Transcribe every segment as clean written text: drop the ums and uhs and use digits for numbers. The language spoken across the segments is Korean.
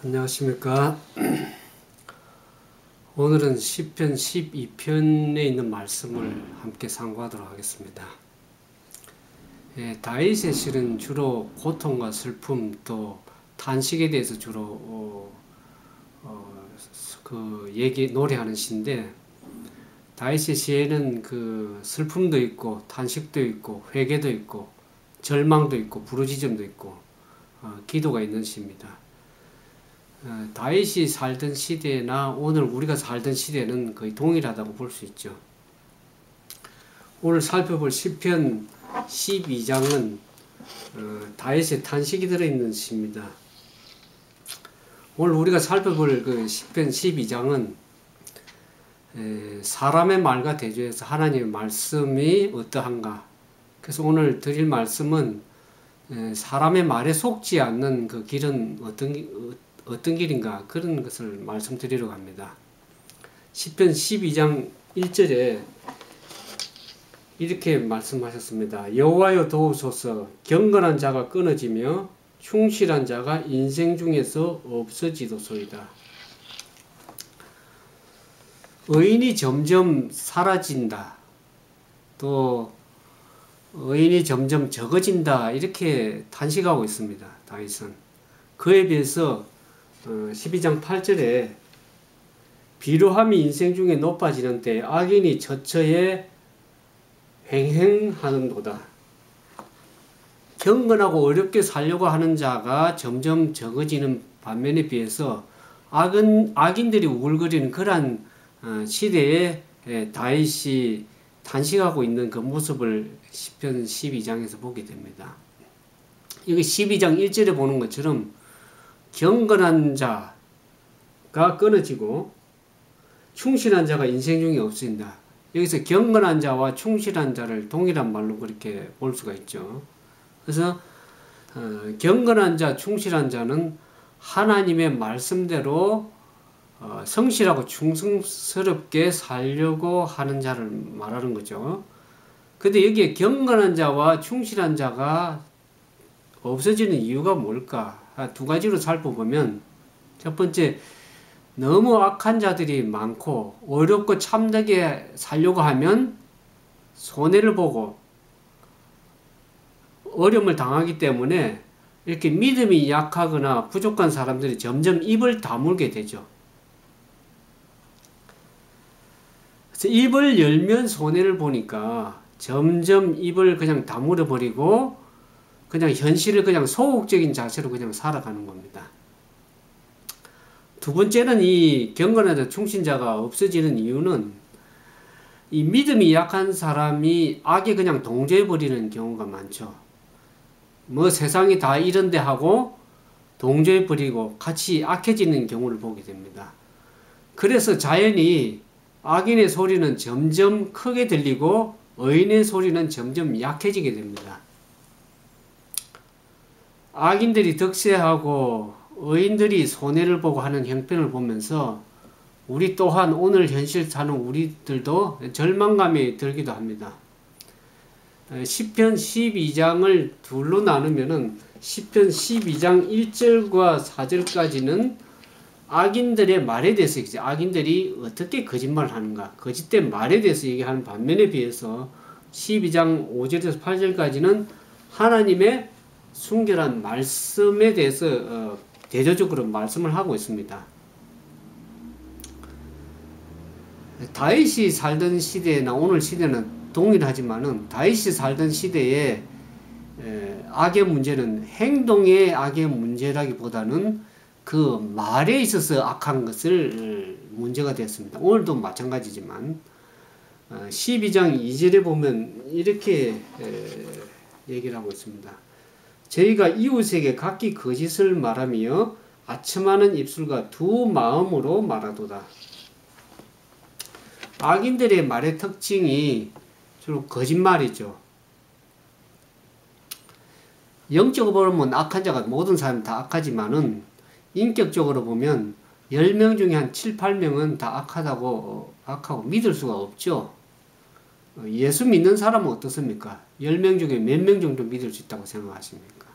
안녕하십니까. 오늘은 시편 12편에 있는 말씀을 함께 상고하도록 하겠습니다. 다윗의 시는 주로 고통과 슬픔 또 탄식에 대해서 주로 노래하는 시인데, 다윗의 시에는 그 슬픔도 있고 탄식도 있고 회개도 있고 절망도 있고 부르짖음도 있고 기도가 있는 시입니다. 다윗이 살던 시대나 오늘 우리가 살던 시대는 거의 동일하다고 볼 수 있죠. 오늘 살펴볼 시편 12장은 다윗의 탄식이 들어있는 시입니다. 오늘 우리가 살펴볼 그 시편 12장은 사람의 말과 대조해서 하나님의 말씀이 어떠한가. 그래서 오늘 드릴 말씀은 사람의 말에 속지 않는 그 길은 어떤 길인가, 그런 것을 말씀드리려고 합니다. 시편 12장 1절에 이렇게 말씀하셨습니다. 여호와여 도우소서. 경건한 자가 끊어지며 충실한 자가 인생 중에서 없어지도소이다. 의인이 점점 사라진다, 또 의인이 점점 적어진다, 이렇게 탄식하고 있습니다. 다윗은 그에 비해서 12장 8절에 비루함이 인생 중에 높아지는 때 악인이 저처에 횡행하는도다. 경건하고 어렵게 살려고 하는 자가 점점 적어지는 반면에 비해서 악인들이 우글거리는 그러한 시대에 다윗이 탄식하고 있는 그 모습을 시편 12장에서 보게 됩니다. 여기 12장 1절에 보는 것처럼 경건한 자가 끊어지고 충실한 자가 인생 중에 없어진다. 여기서 경건한 자와 충실한 자를 동일한 말로 그렇게 볼 수가 있죠. 그래서 경건한 자, 충실한 자는 하나님의 말씀대로 성실하고 충성스럽게 살려고 하는 자를 말하는 거죠. 근데 여기에 경건한 자와 충실한 자가 없어지는 이유가 뭘까? 두 가지로 살펴보면, 첫 번째, 너무 악한 자들이 많고 어렵고 참되게 살려고 하면 손해를 보고 어려움을 당하기 때문에 이렇게 믿음이 약하거나 부족한 사람들이 점점 입을 다물게 되죠. 그래서 입을 열면 손해를 보니까 점점 입을 그냥 다물어 버리고 그냥 현실을 그냥 소극적인 자세로 그냥 살아가는 겁니다. 두 번째는 이 경건하자 충신자가 없어지는 이유는 이 믿음이 약한 사람이 악에 그냥 동조해 버리는 경우가 많죠. 뭐 세상이 다 이런데 하고 동조해 버리고 같이 악해지는 경우를 보게 됩니다. 그래서 자연히 악인의 소리는 점점 크게 들리고 의인의 소리는 점점 약해지게 됩니다. 악인들이 득세하고 의인들이 손해를 보고 하는 형편을 보면서 우리 또한 오늘 현실 사는 우리들도 절망감이 들기도 합니다. 시편 12장을 둘로 나누면은 시편 12장 1절과 4절까지는 악인들의 말에 대해서 얘기죠. 악인들이 어떻게 거짓말을 하는가, 거짓된 말에 대해서 얘기하는 반면에 비해서 12장 5절에서 8절까지는 하나님의 순결한 말씀에 대해서 대조적으로 말씀을 하고 있습니다. 다윗이 살던 시대나 오늘 시대는 동일하지만은 다윗이 살던 시대에 악의 문제는 행동의 악의 문제라기보다는 그 말에 있어서 악한 것을 문제가 되었습니다. 오늘도 마찬가지지만 12장 2절에 보면 이렇게 얘기를 하고 있습니다. 저희가 이웃에게 각기 거짓을 말하며 아첨하는 입술과 두 마음으로 말하도다. 악인들의 말의 특징이 주로 거짓말이죠. 영적으로 보면 악한 자가 모든 사람이 다 악하지만은 인격적으로 보면 10명 중에 한 7, 8명은 다 악하고 믿을 수가 없죠. 예수 믿는 사람은 어떻습니까? 10명 중에 몇 명 정도 믿을 수 있다고 생각하십니까?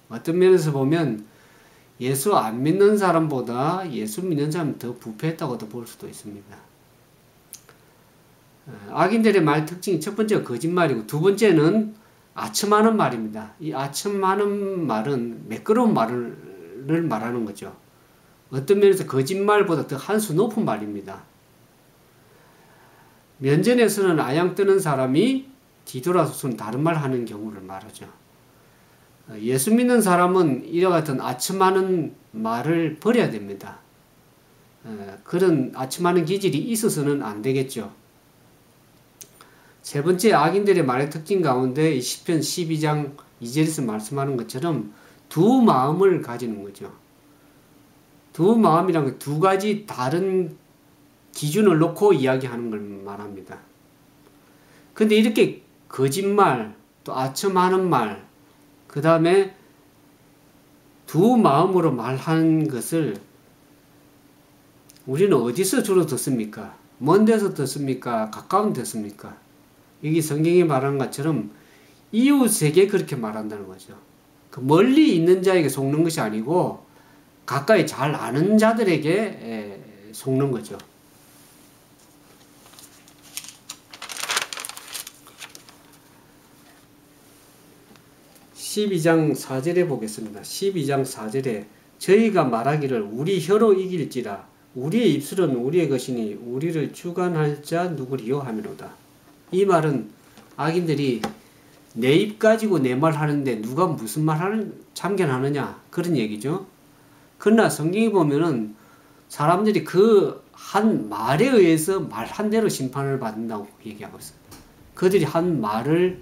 어떤 면에서 보면 예수 안 믿는 사람보다 예수 믿는 사람이 더 부패했다고도 볼 수도 있습니다. 악인들의 말 특징이 첫 번째가 거짓말이고 두 번째는 아첨하는 말입니다. 이 아첨하는 말은 매끄러운 말을 말하는 거죠. 어떤 면에서 거짓말보다 더 한 수 높은 말입니다. 면전에서는 아양 뜨는 사람이 뒤돌아서서는 다른 말 하는 경우를 말하죠. 예수 믿는 사람은 이와 같은 아첨하는 말을 버려야 됩니다. 그런 아첨하는 기질이 있어서는 안 되겠죠. 세 번째, 악인들의 말의 특징 가운데 시편 12장 2절에서 말씀하는 것처럼 두 마음을 가지는 거죠. 두 마음이란 건 두 가지 다른 기준을 놓고 이야기하는 걸 말합니다. 근데 이렇게 거짓말, 또 아첨하는 말, 그 다음에 두 마음으로 말하는 것을 우리는 어디서 주로 듣습니까? 먼 데서 듣습니까? 가까운 데 듣습니까? 여기 성경이 말하는 것처럼 이웃에게 그렇게 말한다는 거죠. 그 멀리 있는 자에게 속는 것이 아니고 가까이 잘 아는 자들에게 속는 거죠. 12장 4절에 보겠습니다. 12장 4절에 저희가 말하기를 우리 혀로 이길지라 우리의 입술은 우리의 것이니 우리를 주관할 자 누구리요 하미로다. 이 말은 악인들이 내 입 가지고 내 말 하는데 누가 무슨 말을 참견하느냐 그런 얘기죠. 그러나 성경에 보면은 사람들이 그 한 말에 의해서 말 한 대로 심판을 받는다고 얘기하고 있어요. 그들이 한 말을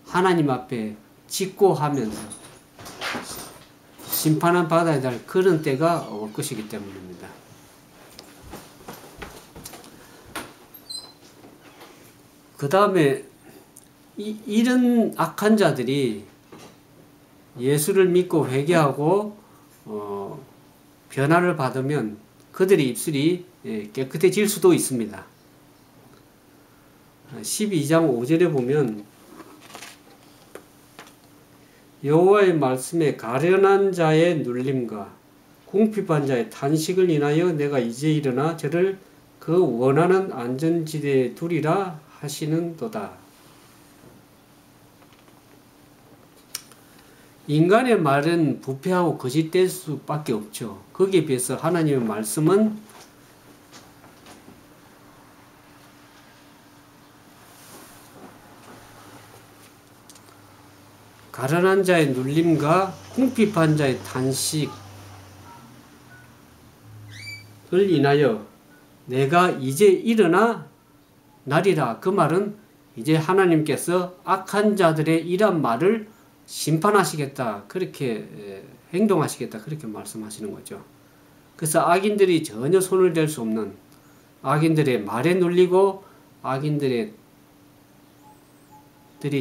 하나님 앞에 짓고 하면서 심판을 받아야 될 그런 때가 올 것이기 때문입니다. 그 다음에 이런 악한 자들이 예수를 믿고 회개하고 변화를 받으면 그들의 입술이 깨끗해질 수도 있습니다. 12장 5절에 보면 여호와의 말씀에 가련한 자의 눌림과 궁핍한 자의 탄식을 인하여 내가 이제 일어나 저를 그 원하는 안전지대에 두리라 하시는도다. 인간의 말은 부패하고 거짓될 수밖에 없죠. 거기에 비해서 하나님의 말씀은 가련한 자의 눌림과 궁핍한 자의 탄식을 인하여 내가 이제 일어나 나리라. 그 말은 이제 하나님께서 악한 자들의 이런 말을 심판하시겠다. 그렇게 행동하시겠다. 그렇게 말씀하시는 거죠. 그래서 악인들이 전혀 손을 댈 수 없는 악인들의 말에 눌리고 악인들이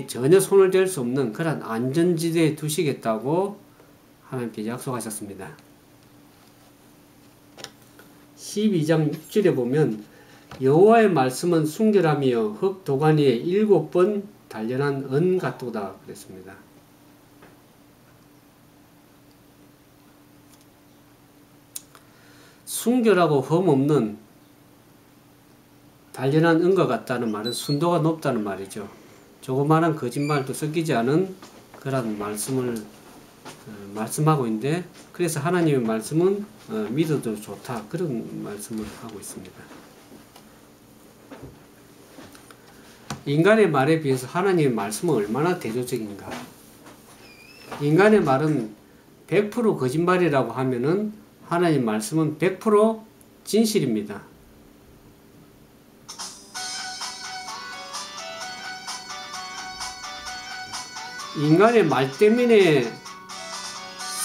전혀 손을 댈 수 없는 그런 안전지대에 두시겠다고 하나님께 약속하셨습니다. 12장 6절에 보면 여호와의 말씀은 순결하며 흙 도가니에 7번 단련한 은 같도다 그랬습니다. 순결하고 흠없는 단련한 은과 같다는 말은 순도가 높다는 말이죠. 조그마한 거짓말도 섞이지 않은 그런 말씀을 말씀하고 있는데, 그래서 하나님의 말씀은 믿어도 좋다 그런 말씀을 하고 있습니다. 인간의 말에 비해서 하나님의 말씀은 얼마나 대조적인가. 인간의 말은 100% 거짓말이라고 하면은 하나님의 말씀은 100% 진실입니다. 인간의 말 때문에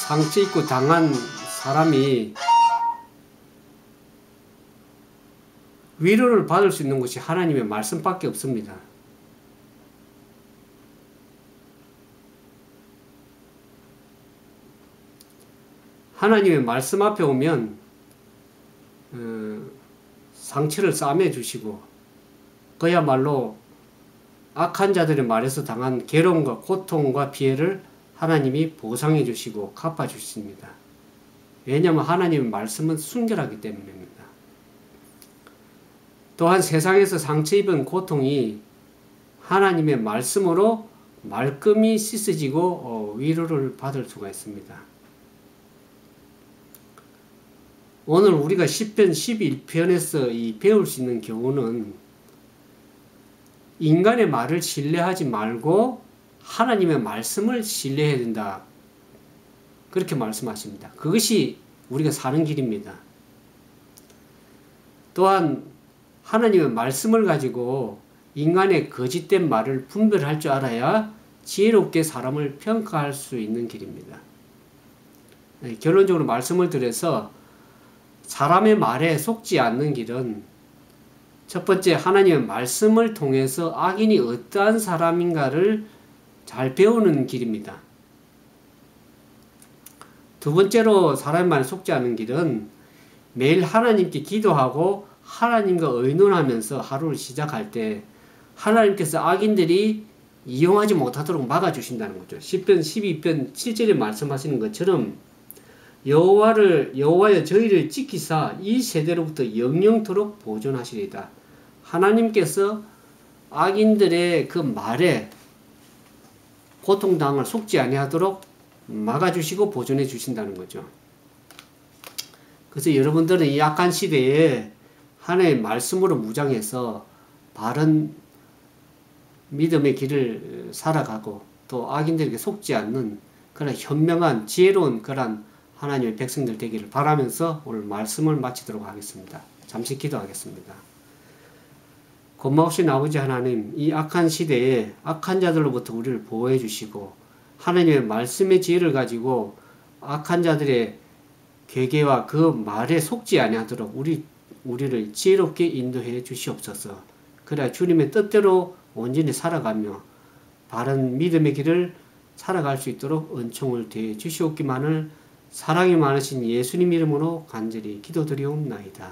상처 입고 당한 사람이 위로를 받을 수 있는 것이 하나님의 말씀밖에 없습니다. 하나님의 말씀 앞에 오면 상처를 싸매 주시고 그야말로 악한 자들의 말에서 당한 괴로움과 고통과 피해를 하나님이 보상해 주시고 갚아 주십니다. 왜냐하면 하나님의 말씀은 순결하기 때문입니다. 또한 세상에서 상처 입은 고통이 하나님의 말씀으로 말끔히 씻어지고 위로를 받을 수가 있습니다. 오늘 우리가 시편 11편에서 배울 수 있는 교훈은 인간의 말을 신뢰하지 말고 하나님의 말씀을 신뢰해야 된다. 그렇게 말씀하십니다. 그것이 우리가 사는 길입니다. 또한 하나님의 말씀을 가지고 인간의 거짓된 말을 분별할 줄 알아야 지혜롭게 사람을 평가할 수 있는 길입니다. 결론적으로 말씀을 드려서 사람의 말에 속지 않는 길은 첫 번째, 하나님의 말씀을 통해서 악인이 어떠한 사람인가를 잘 배우는 길입니다. 두 번째로 사람의 말에 속지 않는 길은 매일 하나님께 기도하고 하나님과 의논하면서 하루를 시작할 때 하나님께서 악인들이 이용하지 못하도록 막아주신다는 거죠. 시편 12편 7절에 말씀하시는 것처럼 여호와여 저희를 지키사 이 세대로부터 영영토록 보존하시리이다. 하나님께서 악인들의 그 말에 고통당을 속지 아니하도록 막아주시고 보존해 주신다는 거죠. 그래서 여러분들은 이 악한 시대에 하나님의 말씀으로 무장해서 바른 믿음의 길을 살아가고 또 악인들에게 속지 않는 그런 현명한 지혜로운 그런 하나님의 백성들 되기를 바라면서 오늘 말씀을 마치도록 하겠습니다. 잠시 기도하겠습니다. 고마우신 아버지 하나님, 이 악한 시대에 악한 자들로부터 우리를 보호해 주시고 하나님의 말씀의 지혜를 가지고 악한 자들의 괴계와 그 말에 속지 아니하도록 우리를 지혜롭게 인도해 주시옵소서. 그래야 주님의 뜻대로 온전히 살아가며 바른 믿음의 길을 살아갈 수 있도록 은총을 더해 주시옵기만을 사랑이 많으신 예수님 이름으로 간절히 기도드리옵나이다.